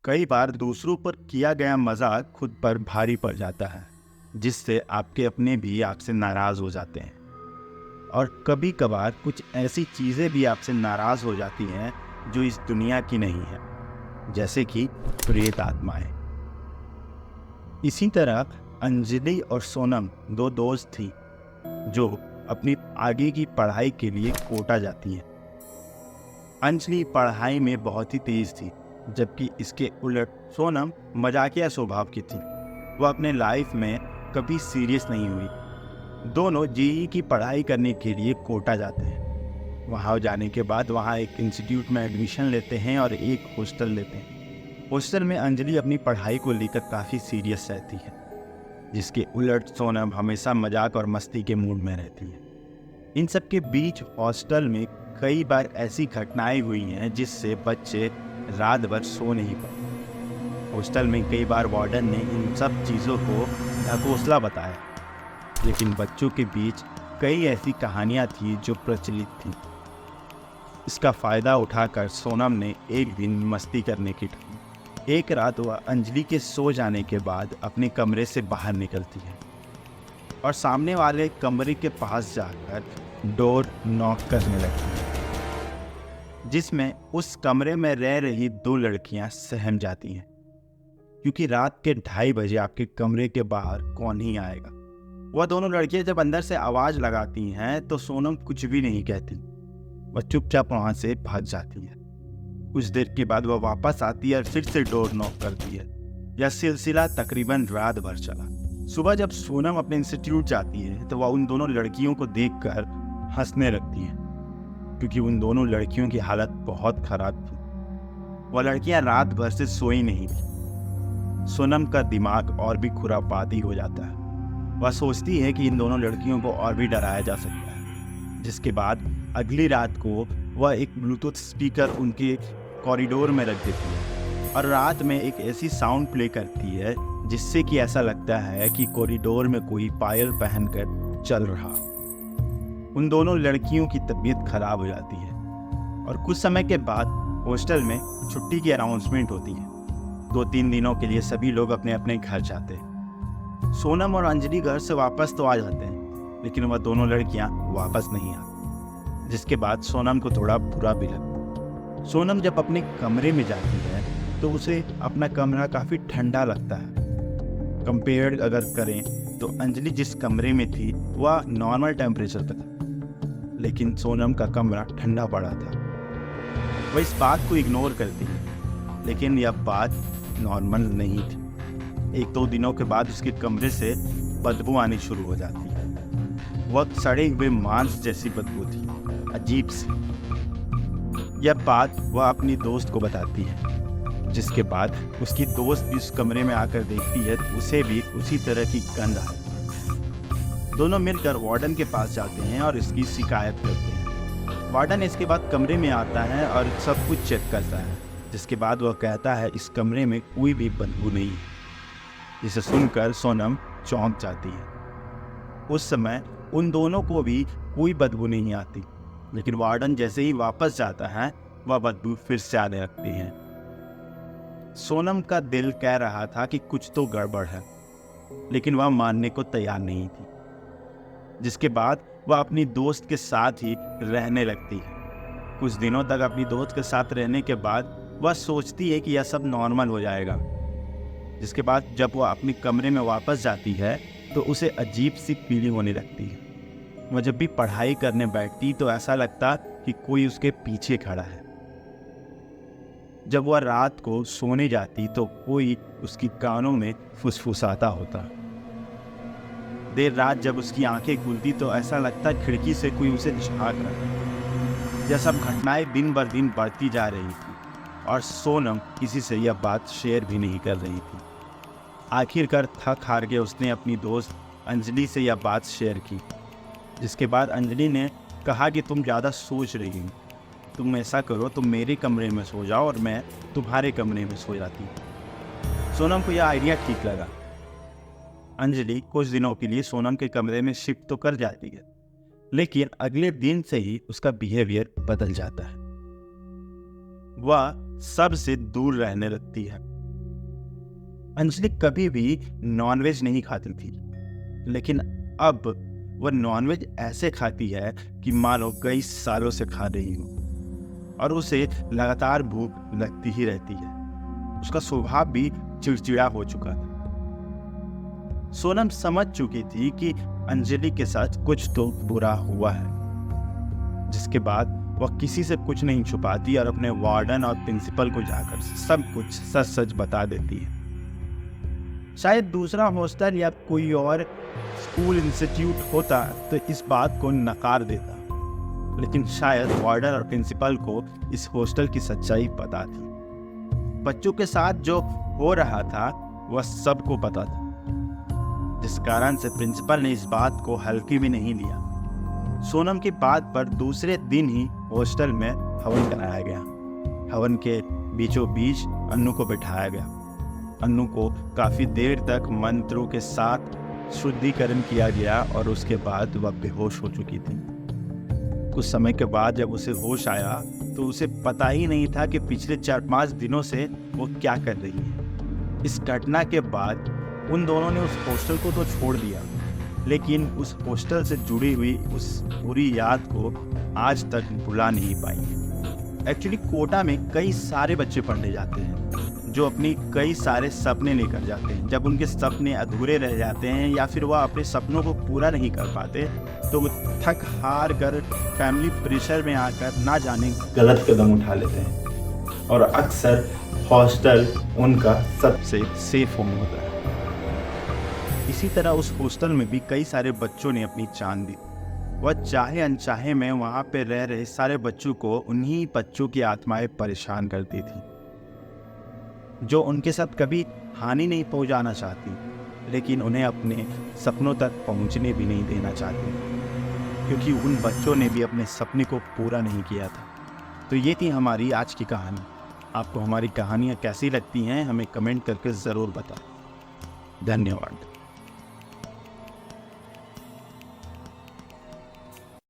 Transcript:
कई बार दूसरों पर किया गया मजाक खुद पर भारी पड़ जाता है, जिससे आपके अपने भी आपसे नाराज हो जाते हैं। और कभी कभार कुछ ऐसी चीजें भी आपसे नाराज हो जाती हैं जो इस दुनिया की नहीं है, जैसे कि प्रेत आत्माएं। इसी तरह अंजलि और सोनम दो दोस्त थी जो अपनी आगे की पढ़ाई के लिए कोटा जाती हैं। अंजलि पढ़ाई में बहुत ही तेज थी, जबकि इसके उलट सोनम मजाकिया स्वभाव की थी। वह अपने लाइफ में कभी सीरियस नहीं हुई। दोनों जेईई की पढ़ाई करने के लिए कोटा जाते हैं। वहाँ जाने के बाद वहाँ एक इंस्टीट्यूट में एडमिशन लेते हैं और एक हॉस्टल लेते हैं। हॉस्टल में अंजलि अपनी पढ़ाई को लेकर काफ़ी सीरियस रहती है, जिसके उलट सोनम हमेशा मजाक और मस्ती के मूड में रहती है। इन सब के बीच हॉस्टल में कई बार ऐसी घटनाएं हुई हैं जिससे बच्चे रात भर सो नहीं पाए। हॉस्टल में कई बार वार्डन ने इन सब चीज़ों को ढकोसला बताया, लेकिन बच्चों के बीच कई ऐसी कहानियां थी जो प्रचलित थीं। इसका फ़ायदा उठाकर सोनम ने एक दिन मस्ती करने की ठानी। एक रात वह अंजलि के सो जाने के बाद अपने कमरे से बाहर निकलती है और सामने वाले कमरे के पास जाकर डोर नॉक करने लगती है, जिसमें उस कमरे में रह रही दो लड़कियां सहम जाती हैं, क्योंकि रात के 2:30 बजे आपके कमरे के बाहर कौन ही आएगा। वह दोनों लड़कियां जब अंदर से आवाज़ लगाती हैं तो सोनम कुछ भी नहीं कहती। वह चुपचाप वहाँ से भाग जाती है। कुछ देर के बाद वह वापस आती है और फिर से डोर नॉक करती है। यह सिलसिला तकरीबन रात भर चला। सुबह जब सोनम अपने इंस्टीट्यूट जाती है तो वह उन दोनों लड़कियों को देखकर हंसने लगती है, क्योंकि उन दोनों लड़कियों की हालत बहुत खराब थी। वह लड़कियां रात भर से सोई नहीं थी। सोनम का दिमाग और भी खुरापाती हो जाता है। वह सोचती है कि इन दोनों लड़कियों को और भी डराया जा सकता है, जिसके बाद अगली रात को वह एक ब्लूटूथ स्पीकर उनके कॉरिडोर में रख देती है और रात में एक ऐसी साउंड प्ले करती है जिससे कि ऐसा लगता है कि कॉरिडोर में कोई पायल पहनकर चल रहा। उन दोनों लड़कियों की तबीयत खराब हो जाती है और कुछ समय के बाद हॉस्टल में छुट्टी की अनाउंसमेंट होती है। 2-3 दिनों के लिए सभी लोग अपने अपने घर जाते हैं। सोनम और अंजलि घर से वापस तो आ जाते हैं, लेकिन वह दोनों लड़कियां वापस नहीं आती, जिसके बाद सोनम को थोड़ा बुरा भी लगता। सोनम जब अपने कमरे में जाती है तो उसे अपना कमरा काफ़ी ठंडा लगता है। कंपेयर अगर करें तो अंजलि जिस कमरे में थी वह नॉर्मल टेम्परेचर पर था, लेकिन सोनम का कमरा ठंडा पड़ा था। वह इस बात को इग्नोर करती है, लेकिन यह बात नॉर्मल नहीं थी। 1-2 दिनों के बाद उसके कमरे से बदबू आनी शुरू हो जाती है। वह सड़े हुए मांस जैसी बदबू थी, अजीब सी। यह बात वह अपनी दोस्त को बताती है, जिसके बाद उसकी दोस्त भी उस कमरे में आकर देखती है तो उसे भी उसी तरह की गंध आती है। दोनों मिलकर वार्डन के पास जाते हैं और इसकी शिकायत करते हैं। वार्डन इसके बाद कमरे में आता है और सब कुछ चेक करता है, जिसके बाद वह कहता है इस कमरे में कोई भी बदबू नहीं है, जिसे सुनकर सोनम चौंक जाती है। उस समय उन दोनों को भी कोई बदबू नहीं आती, लेकिन वार्डन जैसे ही वापस जाता है वह बदबू फिर से आने लगती है। सोनम का दिल कह रहा था कि कुछ तो गड़बड़ है, लेकिन वह मानने को तैयार नहीं थी, जिसके बाद वह अपनी दोस्त के साथ ही रहने लगती है। कुछ दिनों तक अपनी दोस्त के साथ रहने के बाद वह सोचती है कि यह सब नॉर्मल हो जाएगा, जिसके बाद जब वह अपने कमरे में वापस जाती है तो उसे अजीब सी फीलिंग होने लगती है। वह जब भी पढ़ाई करने बैठती तो ऐसा लगता कि कोई उसके पीछे खड़ा है। जब वह रात को सोने जाती तो कोई उसकी कानों में फुसफुसाता होता। देर रात जब उसकी आंखें खुलती तो ऐसा लगता खिड़की से कोई उसे झांक रहा है। यह सब घटनाएं दिन बर दिन बढ़ती जा रही थी और सोनम किसी से यह बात शेयर भी नहीं कर रही थी। आखिरकार थक हार के उसने अपनी दोस्त अंजलि से यह बात शेयर की, जिसके बाद अंजलि ने कहा कि तुम ज़्यादा सोच रही हो, तुम ऐसा करो तुम मेरे कमरे में सो जाओ और मैं तुम्हारे कमरे में सो जाती हूँ। सोनम को यह आइडिया ठीक लगा। अंजलि कुछ दिनों के लिए सोनम के कमरे में शिफ्ट तो कर जाती है, लेकिन अगले दिन से ही उसका बिहेवियर बदल जाता है। वह सबसे दूर रहने लगती है अंजलि कभी भी नॉनवेज नहीं खाती थी, लेकिन अब वह नॉनवेज ऐसे खाती है कि मानो कई सालों से खा रही हो, और उसे लगातार भूख लगती ही रहती है। उसका स्वभाव भी चिड़चिड़ा हो चुका था। सोनम समझ चुकी थी कि अंजलि के साथ कुछ तो बुरा हुआ है, जिसके बाद वह किसी से कुछ नहीं छुपाती और अपने वार्डन और प्रिंसिपल को जाकर सब कुछ सच सच बता देती है। शायद दूसरा हॉस्टल या कोई और स्कूल इंस्टीट्यूट होता तो इस बात को नकार देता, लेकिन शायद वार्डन और प्रिंसिपल को इस हॉस्टल की सच्चाई पता थी। बच्चों के साथ जो हो रहा था वह सबको पता था, जिस कारण से प्रिंसिपल ने इस बात को हल्की भी नहीं लिया। सोनम की बात पर दूसरे दिन ही हॉस्टल में हवन कराया गया। हवन के बीचों बीच अन्नू को बिठाया गया। अन्नू को काफी देर तक मंत्रों के साथ शुद्धिकरण किया गया और उसके बाद वह बेहोश हो चुकी थी। कुछ समय के बाद जब उसे होश आया तो उसे पता ही नहीं था कि पिछले 4-5 दिनों से वो क्या कर रही है। इस घटना के बाद उन दोनों ने उस हॉस्टल को तो छोड़ दिया, लेकिन उस हॉस्टल से जुड़ी हुई उस बुरी याद को आज तक भुला नहीं पाई। एक्चुअली कोटा में कई सारे बच्चे पढ़ने जाते हैं जो अपनी कई सारे सपने लेकर जाते हैं। जब उनके सपने अधूरे रह जाते हैं या फिर वह अपने सपनों को पूरा नहीं कर पाते तो वो थक हार कर फैमिली प्रेशर में आकर ना जाने गलत कदम उठा लेते हैं, और अक्सर हॉस्टल उनका सबसे सेफ होम होता है। इसी तरह उस हॉस्टल में भी कई सारे बच्चों ने अपनी जान दी। वह चाहे अनचाहे में वहाँ पे रह रहे सारे बच्चों को उन्हीं बच्चों की आत्माएं परेशान करती थी, जो उनके साथ कभी हानि नहीं पहुँचाना चाहती, लेकिन उन्हें अपने सपनों तक पहुँचने भी नहीं देना चाहती, क्योंकि उन बच्चों ने भी अपने सपने को पूरा नहीं किया था। तो ये थी हमारी आज की कहानी। आपको हमारी कहानियाँ कैसी लगती हैं हमें कमेंट करके ज़रूर बताएं। धन्यवाद।